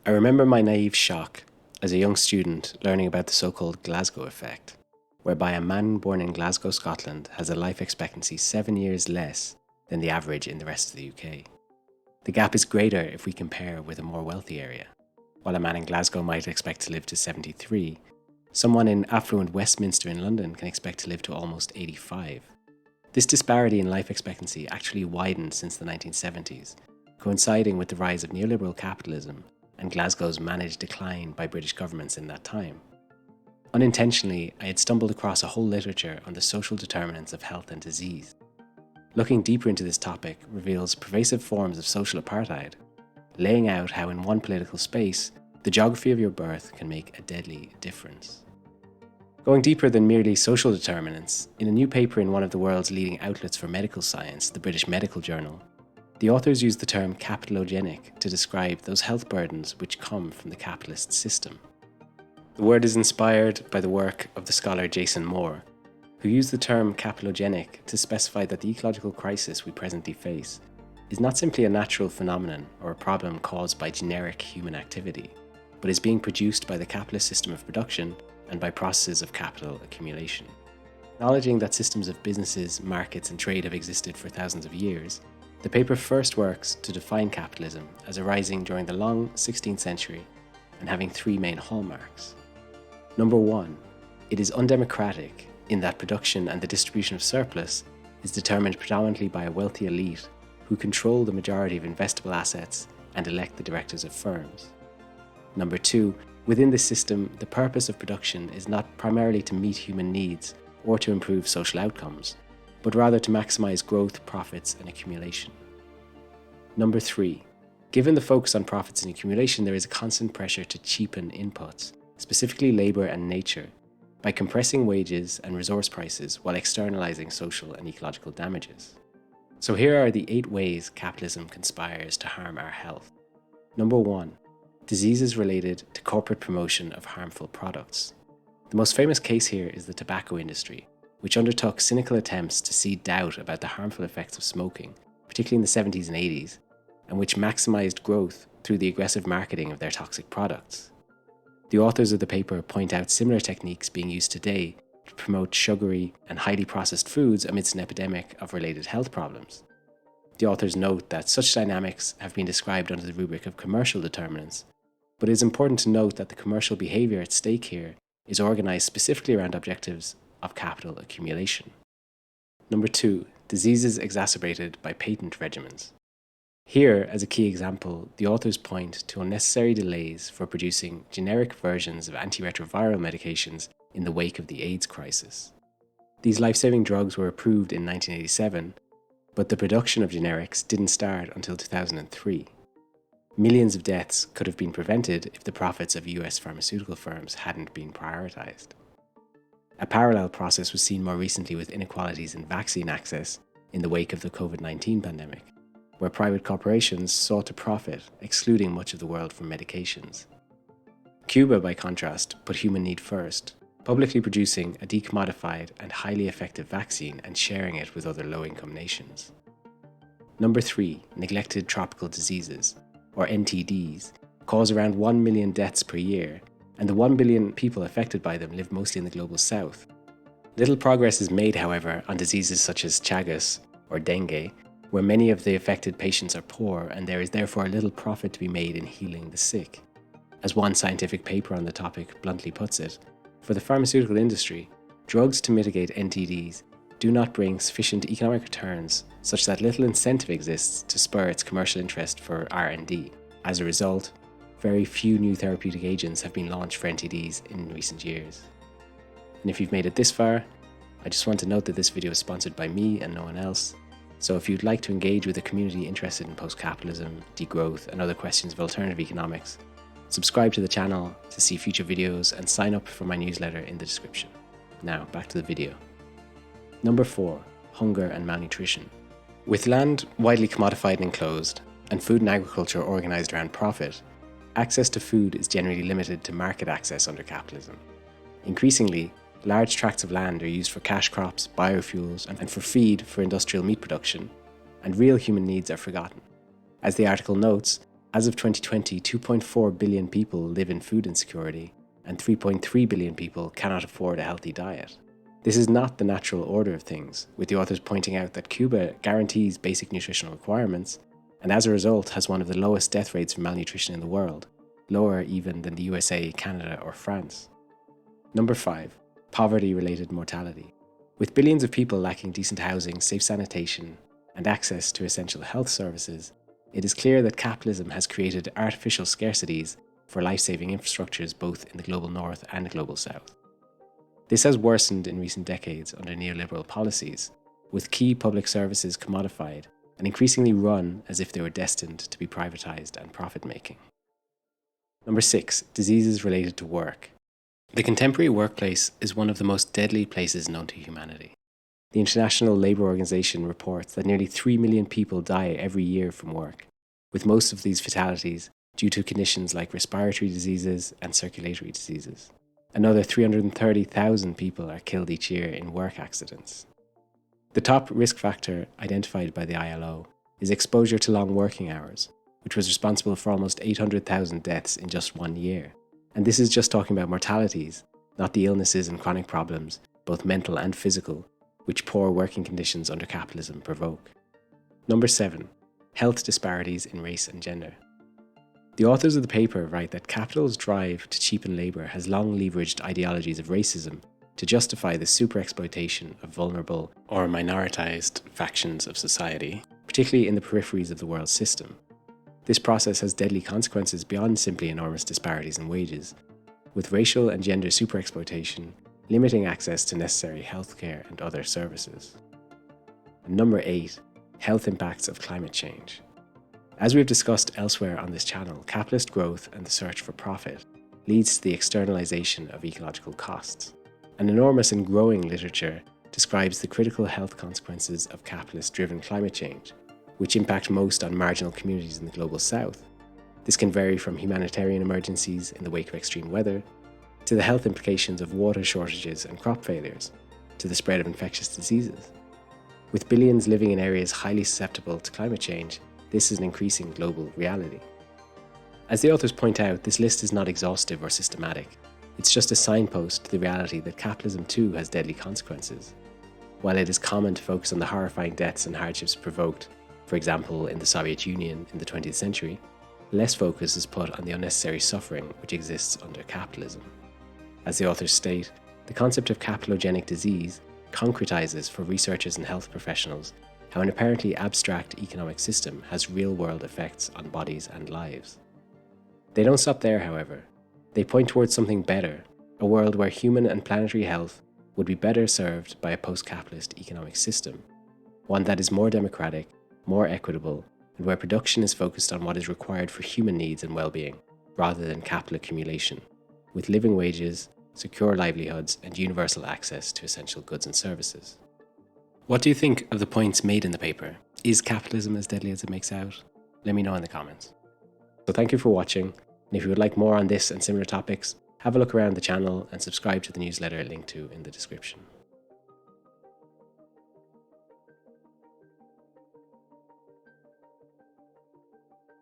I remember my naive shock as a young student learning about the so-called Glasgow Effect, whereby a man born in Glasgow, Scotland has a life expectancy 7 years less than the average in the rest of the UK. The gap is greater if we compare with a more wealthy area. While a man in Glasgow might expect to live to 73, someone in affluent Westminster in London can expect to live to almost 85. This disparity in life expectancy actually widened since the 1970s, coinciding with the rise of neoliberal capitalism and Glasgow's managed decline by British governments in that time. Unintentionally, I had stumbled across a whole literature on the social determinants of health and disease. Looking deeper into this topic reveals pervasive forms of social apartheid, laying out how in one political space, the geography of your birth can make a deadly difference. Going deeper than merely social determinants, in a new paper in one of the world's leading outlets for medical science, the British Medical Journal, the authors use the term capitalogenic to describe those health burdens which come from the capitalist system. The word is inspired by the work of the scholar Jason Moore, who used the term capitalogenic to specify that the ecological crisis we presently face is not simply a natural phenomenon or a problem caused by generic human activity, but is being produced by the capitalist system of production and by processes of capital accumulation. Acknowledging that systems of businesses, markets, and trade have existed for thousands of years, the paper first works to define capitalism as arising during the long 16th century and having three main hallmarks. Number one, it is undemocratic in that production and the distribution of surplus is determined predominantly by a wealthy elite who control the majority of investable assets and elect the directors of firms. Number two, within this system, the purpose of production is not primarily to meet human needs or to improve social outcomes, but rather to maximize growth, profits, and accumulation. Number three, given the focus on profits and accumulation, there is a constant pressure to cheapen inputs, specifically labor and nature, by compressing wages and resource prices while externalizing social and ecological damages. So here are the 8 ways capitalism conspires to harm our health. Number 1, diseases related to corporate promotion of harmful products. The most famous case here is the tobacco industry, which undertook cynical attempts to seed doubt about the harmful effects of smoking, particularly in the 70s and 80s, and which maximized growth through the aggressive marketing of their toxic products. The authors of the paper point out similar techniques being used today to promote sugary and highly processed foods amidst an epidemic of related health problems. The authors note that such dynamics have been described under the rubric of commercial determinants, but it is important to note that the commercial behavior at stake here is organized specifically around objectives of capital accumulation. Number 2, diseases exacerbated by patent regimens. Here, as a key example, the authors point to unnecessary delays for producing generic versions of antiretroviral medications in the wake of the AIDS crisis. These life-saving drugs were approved in 1987, but the production of generics didn't start until 2003. Millions of deaths could have been prevented if the profits of US pharmaceutical firms hadn't been prioritized. A parallel process was seen more recently with inequalities in vaccine access in the wake of the COVID-19 pandemic, where private corporations sought to profit, excluding much of the world from medications. Cuba, by contrast, put human need first, publicly producing a decommodified and highly effective vaccine and sharing it with other low-income nations. Number 3, neglected tropical diseases, or NTDs, cause around 1 million deaths per year, and the 1 billion people affected by them live mostly in the global south. Little progress is made, however, on diseases such as Chagas or dengue, where many of the affected patients are poor and there is therefore little profit to be made in healing the sick. As one scientific paper on the topic bluntly puts it, for the pharmaceutical industry, drugs to mitigate NTDs do not bring sufficient economic returns such that little incentive exists to spur its commercial interest for R&D. As a result, very few new therapeutic agents have been launched for NTDs in recent years. And if you've made it this far, I just want to note that this video is sponsored by me and no one else. So if you'd like to engage with a community interested in postcapitalism, degrowth, and other questions of alternative economics, subscribe to the channel to see future videos and sign up for my newsletter in the description. Now, back to the video. Number 4, hunger and malnutrition. With land widely commodified and enclosed, and food and agriculture organized around profit, access to food is generally limited to market access under capitalism. Increasingly, large tracts of land are used for cash crops, biofuels, and for feed for industrial meat production, and real human needs are forgotten. As the article notes, As of 2020, 2.4 billion people live in food insecurity, and 3.3 billion people cannot afford a healthy diet. This is not the natural order of things, with the authors pointing out that Cuba guarantees basic nutritional requirements, and as a result has one of the lowest death rates from malnutrition in the world, lower even than the USA, Canada, or France. Number 5. Poverty-related mortality. With billions of people lacking decent housing, safe sanitation, and access to essential health services, it is clear that capitalism has created artificial scarcities for life-saving infrastructures both in the global north and the global south. This has worsened in recent decades under neoliberal policies, with key public services commodified and increasingly run as if they were destined to be privatized and profit-making. Number 6. Diseases related to work. The contemporary workplace is one of the most deadly places known to humanity. The International Labour Organization reports that nearly 3 million people die every year from work, with most of these fatalities due to conditions like respiratory diseases and circulatory diseases. Another 330,000 people are killed each year in work accidents. The top risk factor identified by the ILO is exposure to long working hours, which was responsible for almost 800,000 deaths in just 1 year. And this is just talking about mortalities, not the illnesses and chronic problems, both mental and physical, which poor working conditions under capitalism provoke. Number 7. Health disparities in race and gender. The authors of the paper write that capital's drive to cheapen labour has long leveraged ideologies of racism to justify the super-exploitation of vulnerable or minoritized factions of society, particularly in the peripheries of the world system. This process has deadly consequences beyond simply enormous disparities in wages, with racial and gender super-exploitation limiting access to necessary healthcare and other services. And number 8. Health impacts of climate change. As we've discussed elsewhere on this channel, capitalist growth and the search for profit leads to the externalization of ecological costs. An enormous and growing literature describes the critical health consequences of capitalist-driven climate change, which impact most on marginal communities in the global south. This can vary from humanitarian emergencies in the wake of extreme weather, to the health implications of water shortages and crop failures, to the spread of infectious diseases. With billions living in areas highly susceptible to climate change, this is an increasing global reality. As the authors point out, this list is not exhaustive or systematic. It's just a signpost to the reality that capitalism too has deadly consequences. While it is common to focus on the horrifying deaths and hardships provoked, for example in the Soviet Union in the 20th century, less focus is put on the unnecessary suffering which exists under capitalism. As the authors state, the concept of capitalogenic disease concretizes for researchers and health professionals how an apparently abstract economic system has real-world effects on bodies and lives. They don't stop there, however. They point towards something better, a world where human and planetary health would be better served by a post-capitalist economic system, one that is more democratic, more equitable, and where production is focused on what is required for human needs and well-being, rather than capital accumulation, with living wages, secure livelihoods, and universal access to essential goods and services. What do you think of the points made in the paper? Is capitalism as deadly as it makes out? Let me know in the comments. So thank you for watching, and if you would like more on this and similar topics, have a look around the channel and subscribe to the newsletter linked to in the description.